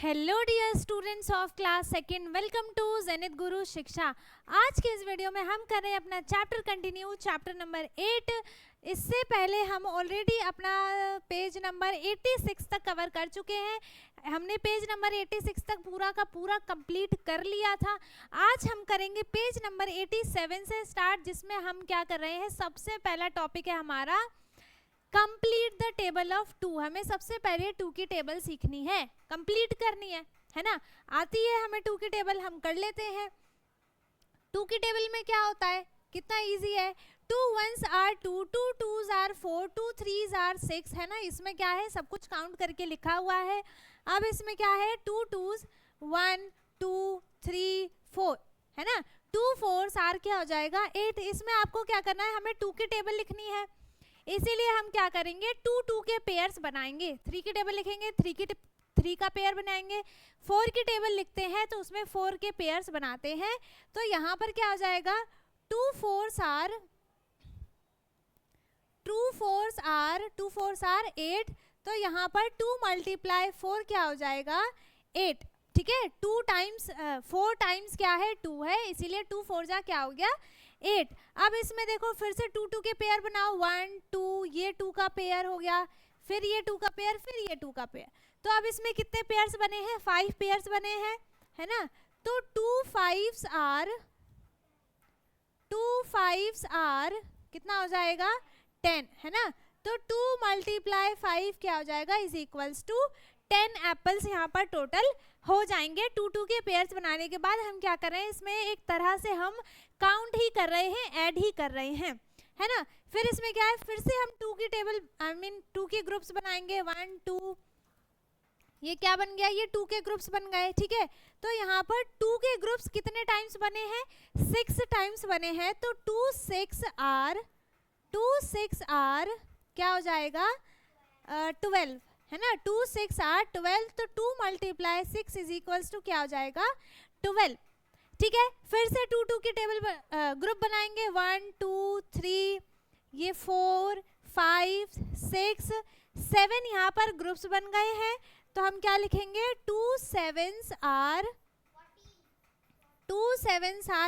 Hello dear students of class second, welcome to Zenith Guru Shiksha. आज के इस वीडियो में हम कर रहे हैं अपना चैप्टर कंटिन्यू, चैप्टर नंबर 8। इससे पहले हम ऑलरेडी अपना पेज नंबर 86 तक कवर कर चुके हैं। हमने पेज नंबर 86 तक पूरा का पूरा कंप्लीट कर लिया था। आज हम करेंगे पेज नंबर 87 से स्टार्ट, जिसमें हम क्या कर रहे हैं, सबसे पहला टॉपिक है हमारा कंप्लीट द टेबल ऑफ 2। हमें सबसे पहले 2 की टेबल सीखनी है, कंप्लीट करनी है ना। आती है हमें 2 की टेबल, हम कर लेते हैं। 2 की टेबल में क्या होता है, कितना इजी है। 2 1s are 2, 2 2s are 4, 2 3s are 6, है ना। इसमें क्या है, सब कुछ काउंट करके लिखा हुआ है। अब इसमें क्या है, 2 2s 1 2 3 4, है ना। 2 4s are क्या हो जाएगा 8। इसमें आपको क्या करना है, हमें 2 की टेबल लिखनी है, इसीलिए हम क्या करेंगे, 2 2 के पेयर्स बनाएंगे। 3 की टेबल लिखेंगे, 3 का पेयर बनाएंगे। 4 की टेबल लिखते हैं तो उसमें 4 के पेयर्स बनाते हैं। तो यहाँ पर क्या हो जाएगा, 2 4s are 8। तो यहाँ पर 2 × 4 क्या हो जाएगा 8, ठीक है। 2 टाइम्स 4 टाइम्स क्या है 2 है, इसीलिए 2 4 जा क्या हो गया 8। अब इसमें देखो फिर से 2 2 के पेयर बनाओ, 1 2, ये 2 का पेयर हो गया, फिर ये 2 का पेयर, फिर ये 2 का पेयर। तो अब इसमें कितने पेयर्स बने हैं, 5 पेयर्स बने हैं, है ना। तो 2 5s are कितना हो जाएगा 10, है ना। तो 2 × 5 क्या हो जाएगा इज इक्वल्स टू 10 एप्पल्स यहाँ पर टोटल हो जाएंगे। 2 2 के पेयर्स बनाने के बाद हम क्या कर रहे हैं, इसमें एक तरह से हम काउंट ही कर रहे हैं, ऐड ही कर रहे हैं, है ना। फिर इसमें क्या है, फिर से हम 2 की टेबल 2 के ग्रुप्स बनाएंगे, 1 2, ये क्या बन गया, ये 2 के ग्रुप्स बन गए, ठीक है। तो यहाँ पर 2 के ग्रुप्स कितने टाइम्स बने हैं, 6 टाइम्स बने हैं। तो 2 6 आर क्या हो जाएगा 12, है ना। 2 6 आर 12। तो 2 × 6 इज इक्वल्स टू क्या हो जाएगा 12, ठीक है। फिर से 2 2 की टेबल ग्रुप बनाएंगे, 1 2 3, ये 4 5 6 7, यहाँ पर ग्रुप्स बन गए हैं। तो हम क्या लिखेंगे, 2 7s are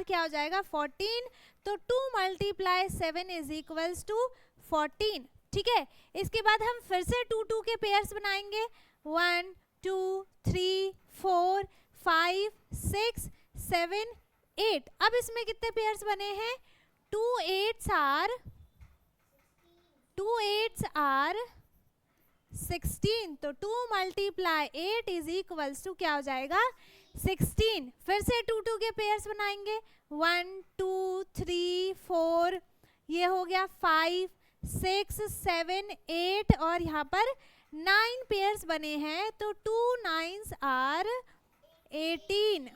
क्या हो जाएगा 14। तो 2 × 7 इज इक्वल्स टू 14, ठीक है। इसके बाद हम फिर से 2 2 के पेयर्स बनाएंगे, 1 2 3 4 5 6 7 8। अब इसमें कितने पेयर्स बने हैं, 2 8s are 16। तो 2 × 8 इज इक्वल्स टू क्या हो जाएगा 16। फिर से 2 2 के पेयर्स बनाएंगे, 1 2 3 4, ये हो गया 5 6 7 8, और यहाँ पर 9 पेयर्स बने हैं। तो 2 9s are 18,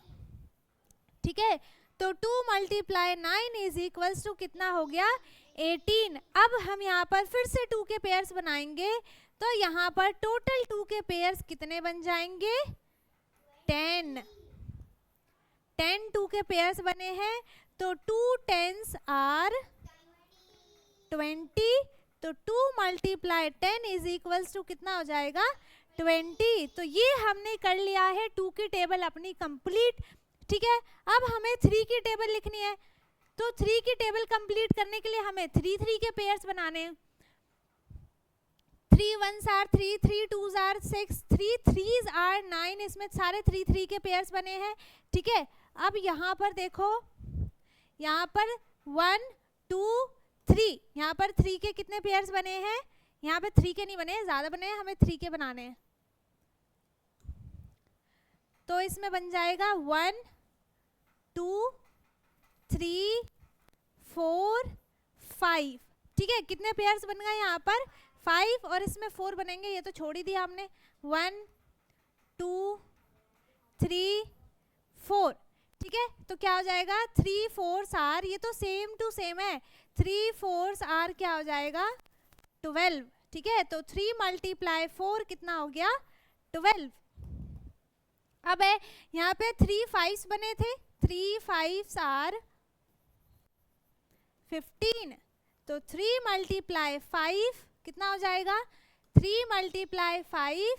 ठीक है। तो 2 × 9 इज इक्वल्स टू कितना हो गया 18। अब हम यहाँ पर फिर से 2 के पेयर्स बनाएंगे, तो यहाँ पर टोटल 2 के पेयर्स कितने बन जाएंगे 10 2 के पेयर्स बने हैं। तो 2 10s are 20। तो 2 × 10 इज इक्वल्स टू कितना हो जाएगा 20। तो ये हमने कर लिया है 2 की टेबल अपनी कंप्लीट, ठीक है। अब हमें 3 की टेबल लिखनी है। तो 3 की टेबल कंप्लीट करने के लिए हमें 3 3 के पेयर्स बनाने हैं। 3 1s are 3, 3 2s are 6, 3 3s are 9, इसमें सारे 3 3 के पेयर्स बने हैं, ठीक है। अब यहाँ पर देखो, यहाँ पर 1 2 3, यहाँ पर 3 के कितने पेयर्स बने हैं, यहाँ पे 3 के नहीं बने, ज़्यादा बने हैं, हमें 3 के बनाने हैं। तो इसमें बन जाएगा 1 2 3 4 5, ठीक है। कितने पेयर्स बन गए यहाँ पर 5, और इसमें 4 बनेंगे, ये तो छोड़ ही दिया हमने। 1 2 3 4, ठीक है। तो क्या हो जाएगा 3 4s are, ये तो सेम टू सेम है, 3 4s are क्या हो जाएगा 12, ठीक है। तो 3 × 4 कितना हो गया 12। अब है यहाँ पे 3 5s बने थे, 3 5s are 15। तो 3 × 5 कितना हो जाएगा 3 × 5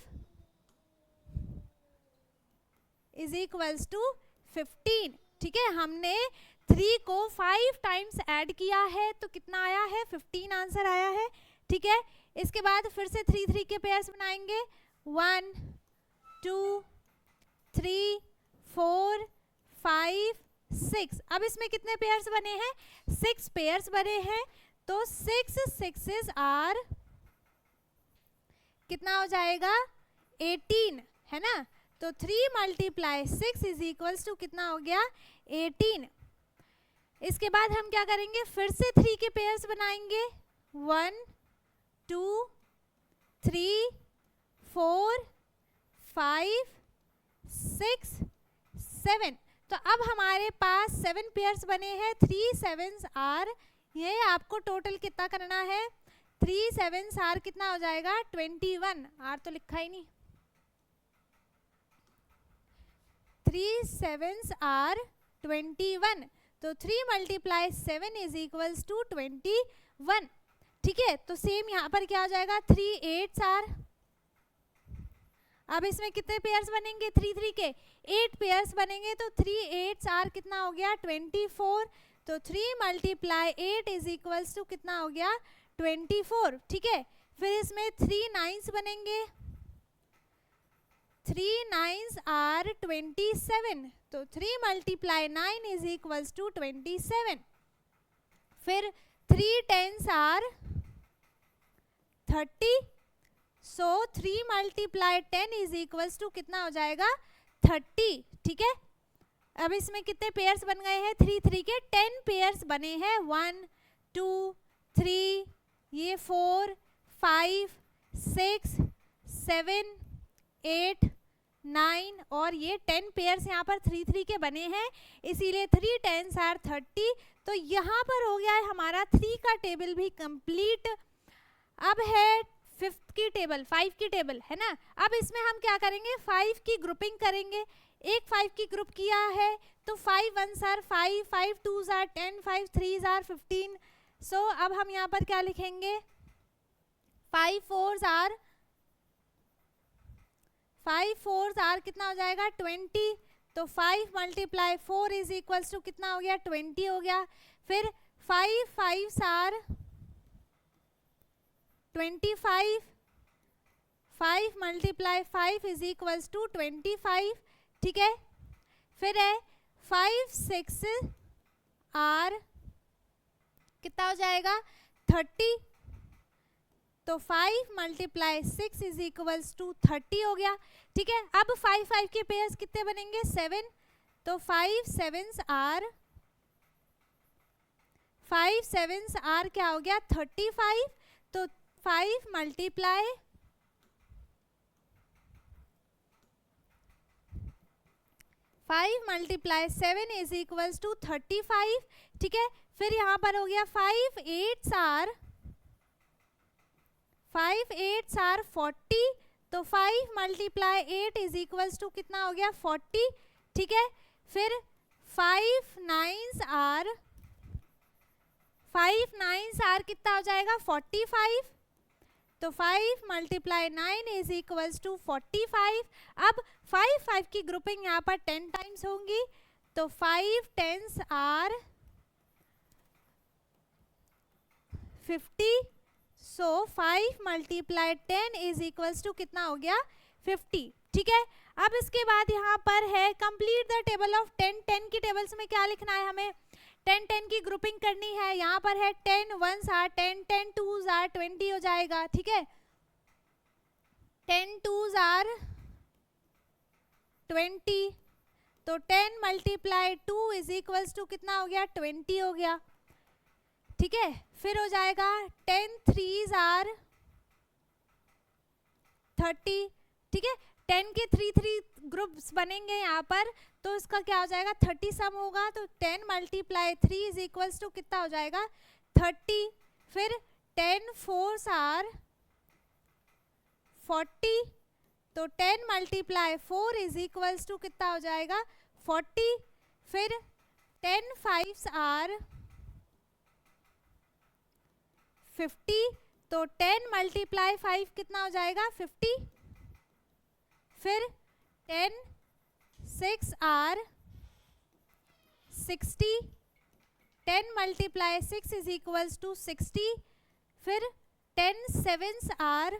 इज इक्वल्स टू 15। ठीक है, हमने 3 को 5 टाइम्स ऐड किया है तो कितना आया है, 15 आंसर आया है। ठीक है, इसके बाद फिर से 3 3 के पेयर्स बनाएंगे, 1 2 3 4 5 6। अब इसमें कितने पेयर्स बने हैं, 6 पेयर्स बने हैं। तो 6 6s आर कितना हो जाएगा, 18 है ना। तो 3 मल्टीप्लाई 6 इज इक्वल्स टू कितना हो गया, 18। इसके बाद हम क्या करेंगे, फिर से 3 के पेयर्स बनाएंगे, 1 2 3 4 5 6 7। तो अब हमारे पास 7 पेयर्स बने हैं, 3 7s आर, ये आपको टोटल कितना करना है, 3 7s आर कितना हो जाएगा, 21। आर तो लिखा ही नहीं, 3 7s आर 21। तो 3 मल्टीप्लाई 7 इज इक्वल्स टू 21। ठीक है, तो सेम यहाँ पर क्या हो जाएगा, 3 8s आर। अब इसमें कितने पेयर्स बनेंगे, 3 3 के 8 पेयर्स बनेंगे। तो 3 8s आर कितना हो गया, 24। तो 3 मल्टीप्लाई 8 इज इक्वल्स टू कितना हो गया, 24। ठीक है, फिर इसमें 3 9s बनेंगे, 3 9s आर 27। तो 3 मल्टीप्लाई 9 इज इक्वल्स टू 27। फिर 3 10s are 30। So 3 multiply 10 is equals to कितना हो जाएगा, 30। ठीक है, अब इसमें कितने पेयर्स बन गए हैं, 3 3 के 10 पेयर्स बने हैं, 1 2 3, ये 4 5 6 7 8 9 और ये 10 पेयर्स यहाँ पर 3 3 के बने हैं, इसीलिए 3 10s आर 30। तो यहाँ पर हो गया है हमारा 3 का टेबल भी कंप्लीट। अब है 5th की टेबल, 5 की टेबल है ना। अब इसमें हम क्या करेंगे, 5 की ग्रुपिंग करेंगे। एक 5 की ग्रुप किया है तो 5 1s are 5, 5 2s are 10, 5 3s are 15। सो अब हम यहाँ पर क्या लिखेंगे, 5 4s आर कितना हो जाएगा, 20। तो 5 मल्टीप्लाई 4 इज इक्वल्स टू कितना हो गया, 20 हो गया। फिर 5 5s are 25, 5 multiply 5 is equals to 25। ठीक है, फिर है 5 6 आर कितना हो जाएगा, 30। तो 5 मल्टीप्लाई 6 इज इक्वल्स टू 30 हो गया। ठीक है, अब 5 5 के पेयर्स कितने बनेंगे, 7। तो 5 7s आर क्या हो गया, 35। तो 5 मल्टीप्लाई 7 इज इक्वल्स टू 35। ठीक है, फिर यहाँ पर हो गया 5 8s आर 40। तो 5 मल्टीप्लाई 8 इज इक्वल्स टू कितना हो गया, 40। ठीक है, फिर 5 9s आर कितना हो जाएगा, 45। तो 5 मल्टीप्लाई 9 इज इक्वल्स टू 45। अब 5 5 की ग्रुपिंग यहाँ पर 10 टाइम्स होंगी। तो 5 10s are 50। So 5 multiply 10 is equals to कितना हो गया, 50। ठीक है, अब इसके बाद यहाँ पर है कंप्लीट द टेबल ऑफ 10 10 की टेबल्स में क्या लिखना है हमें, 10 10 की ग्रुपिंग करनी है। यहाँ पर है 10 1s आर 10, 10 2s आर 20 हो जाएगा। ठीक है, 10 2s आर 20। तो 10 मल्टीप्लाई 2 इज इक्वल्स टू कितना हो गया, 20 हो गया। ठीक है, फिर हो जाएगा 10 3s आर 30। ठीक है, 10 के 3 3 ग्रुप्स बनेंगे यहाँ पर, तो इसका क्या हो जाएगा, 30 सम होगा। तो 10 मल्टीप्लाई 3 इज इक्वल्स टू कितना हो जाएगा, 30। फिर 10 4s आर 40। तो 10 मल्टीप्लाई 4 इज इक्वल्स टू कितना हो जाएगा, 40। फिर 10 5s आर 50। तो 10 मल्टीप्लाई 5 कितना हो जाएगा, 50। फिर 10 6 are 60, 10 multiply 6 is equals to 60, फिर 10 7s are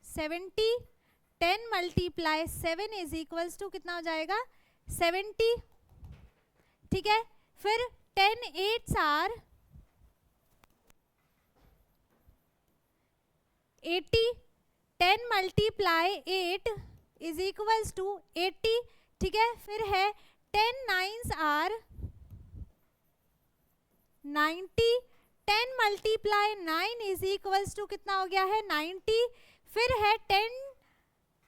70, 10 multiply 7 is equals to कितना हो जाएगा 70, ठीक है। फिर 10 8s are 80, 10 multiply 8 is equals to 80, ठीक है। फिर है 10 9s are 90, 10 multiply 9 is equals to कितना हो गया है 90, फिर है 10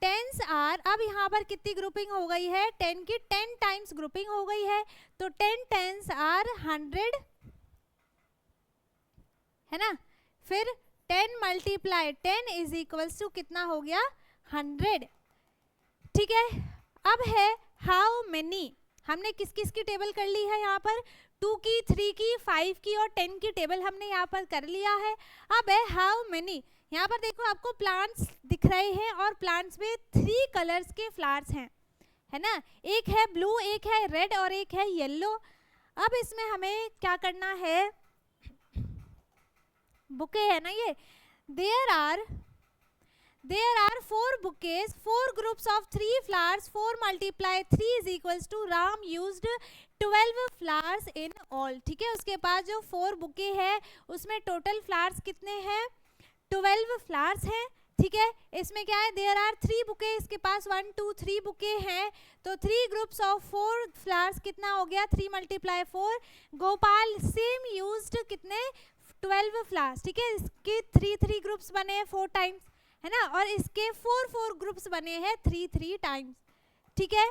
10s आर, अब यहाँ पर कितनी ग्रुपिंग हो गई है 10 की 10 टाइम्स ग्रुपिंग हो गई है, तो 10 10s आर 100, है ना। फिर 10 मल्टीप्लाई 10 इज इक्वल्स टू कितना हो गया 100, ठीक है। अब है हाउ मेनी, हमने किस किस की टेबल कर ली है यहाँ पर 2 की 3 की 5 की और 10 की टेबल हमने यहाँ पर कर लिया है। अब है हाउ मेनी, यहाँ पर देखो आपको प्लांट्स दिख रहे हैं और प्लांट्स में 3 कलर्स के फ्लावर्स हैं, है ना। एक है ब्लू, एक है रेड और एक है येलो। अब इसमें हमें क्या करना है, बुके है ना ये, देयर आर 4 बुकेज, 4 ग्रुप्स ऑफ 3 flowers, 4 multiply 3 is equals to Ram used 12 flowers in all, ठीक है। उसके पास जो 4 बुके है उसमें टोटल फ्लावर्स कितने हैं 12 फ्लावर्स हैं, ठीक है। इसमें क्या है देयर आर 3 बुके, इसके पास 1 2 3 बुके हैं, तो 3 ग्रुप्स ऑफ 4 फ्लावर्स कितना हो गया 3 मल्टीप्लाई 4, गोपाल सेम यूज्ड कितने 12 फ्लावर्स, ठीक है। इसके 3 ग्रुप्स बने हैं 4 टाइम्स, है ना, और इसके 4 ग्रुप्स बने हैं 3 टाइम्स, ठीक है।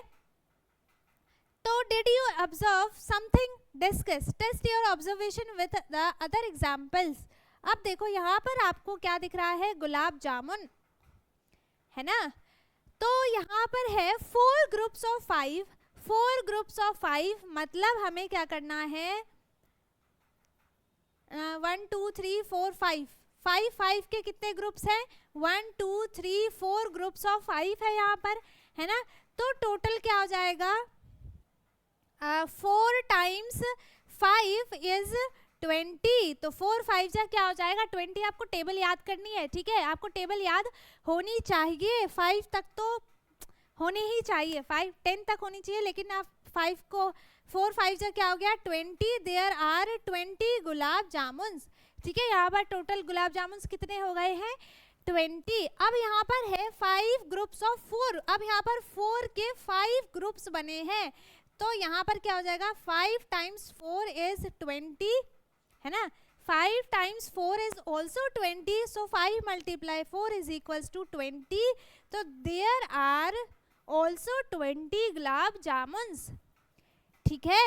तो did you observe something, discuss, test your observation with the other examples. अब देखो यहाँ पर आपको क्या दिख रहा है गुलाब जामुन, है ना। तो यहाँ पर है 4 ग्रुप्स ऑफ 5, 4 ग्रुप्स ऑफ 5 मतलब हमें क्या करना है 1 2 3 4 5 5 5 के कितने ग्रुप्स हैं 1 2 3 4 ग्रुप्स ऑफ 5 है यहाँ पर, है ना। तो टोटल क्या हो जाएगा 4 टाइम्स 5 इज 20, तो 4 5 जा क्या हो जाएगा 20। आपको टेबल याद करनी है, ठीक है, आपको टेबल याद होनी चाहिए, 5 तक तो होनी ही चाहिए, 5 10 तक होनी चाहिए, लेकिन आप 5 को 4 5 जा क्या हो गया 20, देयर आर 20 गुलाब जामुन, ठीक है। यहाँ पर टोटल गुलाब जामुन कितने हो गए हैं 20। अब यहाँ पर है 5 ग्रुप्स ऑफ 4, अब यहाँ पर 4 के 5 ग्रुप्स बने हैं, तो यहाँ पर क्या हो जाएगा 5 टाइम्स 4 इज 20, है ना। 5 times 4 is also 20, so 5 multiply 4 is equals to 20, तो there are also 20 gulab jamun, ठीक है।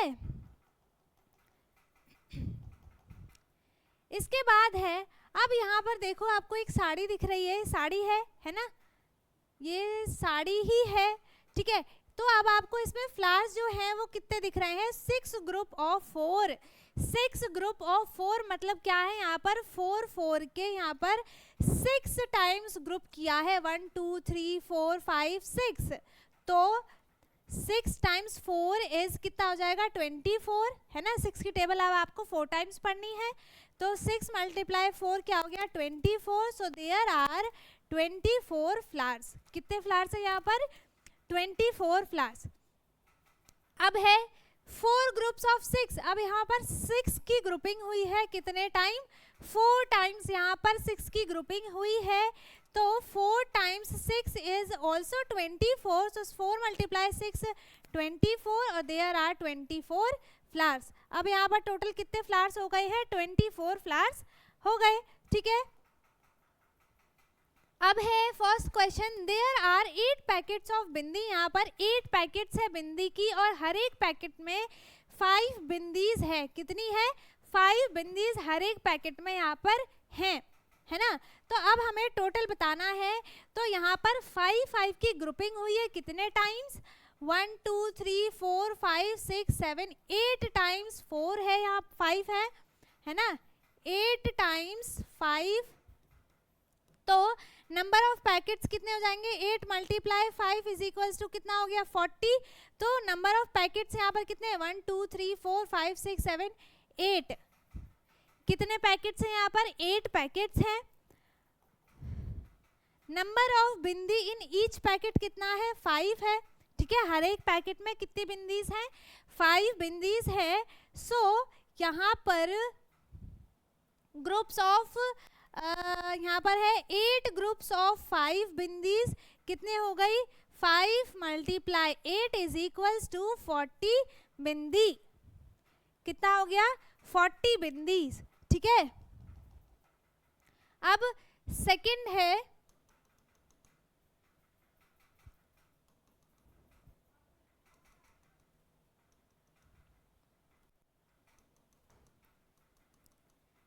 इसके बाद है, अब यहाँ पर देखो आपको एक साड़ी दिख रही है, साड़ी है ना, ये साड़ी ही है, ठीक है। तो अब आपको इसमें फ्लावर्स जो हैं वो कितने दिख रहे हैं 6 ग्रुप ऑफ 4, 6 ग्रुप ऑफ 4 मतलब क्या है यहाँ पर 4 4 के यहाँ पर 6 टाइम्स ग्रुप किया है 1 2 3 4 5 6, तो 6 टाइम्स 4 इज कितना हो जाएगा 24, है ना। 6 की टेबल अब आपको 4 टाइम्स पढ़नी है, तो 6 मल्टीप्लाई 4 क्या हो गया 24, सो देयर आर 24 फ्लावर्स। कितने फ्लावर्स है यहाँ पर 24 फ्लावर्स। अब है 4 ग्रुप्स ऑफ 6, अब यहाँ पर 6 की ग्रुपिंग हुई है कितने टाइम 4 टाइम्स, यहाँ पर 6 की ग्रुपिंग हुई है, तो 4 times 6 is also 24, so 4 multiply 6 24 और देयर आर 24 फ्लावर्स। अब यहाँ पर टोटल कितने फ्लावर्स हो गए हैं 24 फ्लावर्स हो गए, ठीक है। अब है first question, there are 8 packets of bindi, यहाँ पर 8 पैकेट्स है बिंदी की और हर एक पैकेट में 5 बिंदीज है, कितनी है 5 बिंदीज हर एक पैकेट में यहाँ पर हैं, है ना। तो अब हमें टोटल बताना है, तो यहाँ पर 5 5 की ग्रुपिंग हुई है कितने टाइम्स 1 2 3 4 5 6 7 8 टाइम्स 4 है, यहाँ 5 है ना, 8 टाइम्स 5, तो नंबर ऑफ पैकेट्स कितने हो जाएंगे, 8 मल्टीप्लाई 5 इज इक्वल्स टू कितना हो गया 40। तो नंबर ऑफ पैकेट्स यहाँ पर कितने 1 2 3 4 5 6 7 8, कितने पैकेट्स हैं यहाँ पर 8 पैकेट्स हैं। Number of bindi in each packet कितना है 5 है, ठीक है, हर एक पैकेट में कितनी बिंदीज हैं 5 बिंदीज है। सो यहाँ पर ग्रुप्स ऑफ यहाँ पर है 8 ग्रुप्स ऑफ 5 बिंदीज, कितने हो गई 5 मल्टीप्लाई 8 इज इक्वल्स टू 40 बिंदी, कितना हो गया 40 बिंदीज, ठीक है। अब सेकंड है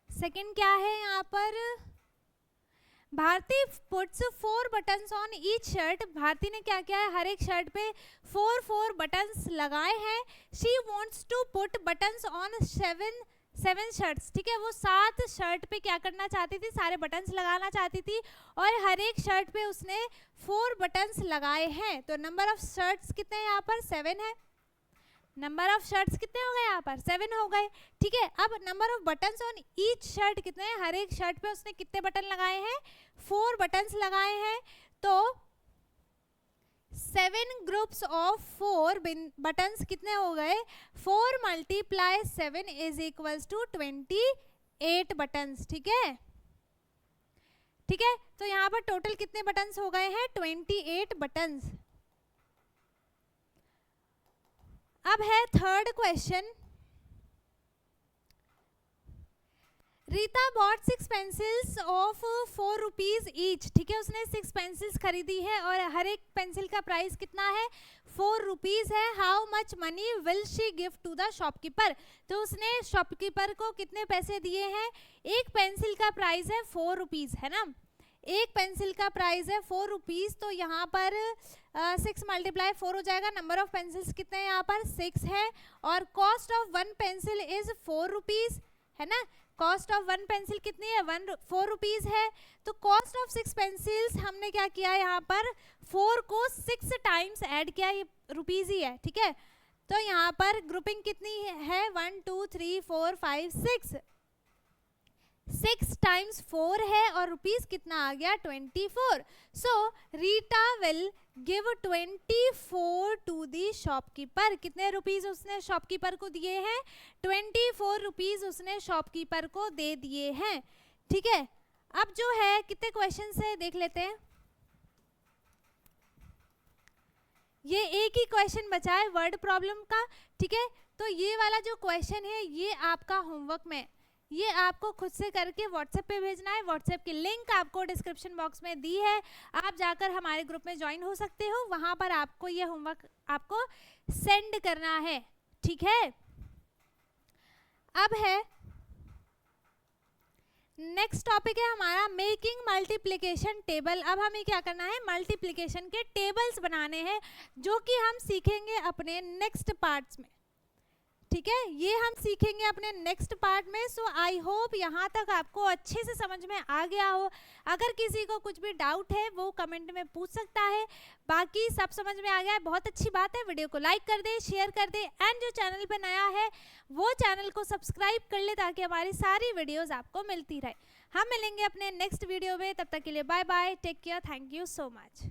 सेकंड क्या है यहाँ पर, Bharti puts 4 buttons on each shirt, Bharti ने क्या किया है हर एक शर्ट पे 4 बटन्स लगाए हैं। She wants to put buttons on 7 shirts, ठीक है, वो 7 शर्ट पे क्या करना चाहती थी, सारे बटन्स लगाना चाहती थी और हर एक शर्ट पे उसने 4 बटन्स लगाए हैं। तो नंबर ऑफ शर्ट्स कितने हैं यहाँ पर 7 है, नंबर ऑफ शर्ट्स कितने हो गए यहाँ पर 7 हो गए, ठीक है। अब number of buttons on each shirt कितने हैं, हर एक शर्ट पे उसने कितने बटन लगाए हैं 4 बटन्स लगाए हैं। तो 7 ग्रुप्स ऑफ 4 बटन्स कितने हो गए 4 multiply 7 is equals to 28 buttons, ठीक है, ठीक है। तो यहाँ पर टोटल कितने बटन्स हो गए हैं 28 बटन्स। अब है third question, Rita bought 6 pencils of 4 rupees each, ठीक है, उसने 6 पेंसिल्स खरीदी है और हर एक पेंसिल का प्राइस कितना है 4 रुपीज है। How much money will she give to the shopkeeper, तो उसने शॉपकीपर को कितने पैसे दिए हैं, एक पेंसिल का प्राइस है 4 रुपीज है ना, एक पेंसिल का प्राइस है 4 रुपीज। तो यहाँ पर 6 मल्टीप्लाई 4 हो जाएगा, नंबर ऑफ पेंसिल्स कितने हैं यहाँ पर 6 है और cost of 1 pencil is 4 rupees है ना, कॉस्ट ऑफ 1 पेंसिल कितनी है 4 रुपीज है। तो कॉस्ट ऑफ 6 पेंसिल्स हमने क्या किया यहाँ पर 4 को 6 टाइम्स ऐड किया, ये रुपीज ही है, ठीक है। तो यहाँ पर ग्रुपिंग कितनी है 1 2 3 4 5 6 टाइम्स 4 है और रुपीज कितना आ गया 24। So Rita will give 24 to the shopkeeper, कितने रुपीज उसने शॉपकीपर को दिए हैं 24 रुपीज उसने शॉपकीपर को दे दिए हैं, ठीक है। अब जो है कितने क्वेश्चन है देख लेते हैं, ये एक ही क्वेश्चन बचा है वर्ड प्रॉब्लम का, ठीक है। तो ये वाला जो क्वेश्चन है ये आपका होमवर्क में, ये आपको खुद से करके व्हाट्सएप पे भेजना है। व्हाट्सएप की लिंक आपको डिस्क्रिप्शन बॉक्स में दी है, आप जाकर हमारे ग्रुप में ज्वाइन हो सकते हो, वहां पर आपको ये होमवर्क आपको सेंड करना है, ठीक है। अब है नेक्स्ट टॉपिक है हमारा मेकिंग मल्टीप्लिकेशन टेबल। अब हमें क्या करना है मल्टीप्लिकेशन के टेबल्स बनाने हैं, जो कि हम सीखेंगे अपने नेक्स्ट पार्ट्स में, ठीक है, ये हम सीखेंगे अपने नेक्स्ट पार्ट में। सो आई होप यहाँ तक आपको अच्छे से समझ में आ गया हो। अगर किसी को कुछ भी डाउट है वो कमेंट में पूछ सकता है, बाकी सब समझ में आ गया है, बहुत अच्छी बात है। वीडियो को लाइक कर दे, शेयर कर दे एंड जो चैनल पे नया है वो चैनल को सब्सक्राइब कर ले ताकि हमारी सारी वीडियोज़ आपको मिलती रहे। हम मिलेंगे अपने नेक्स्ट वीडियो में, तब तक के लिए bye bye, take care, thank you so much.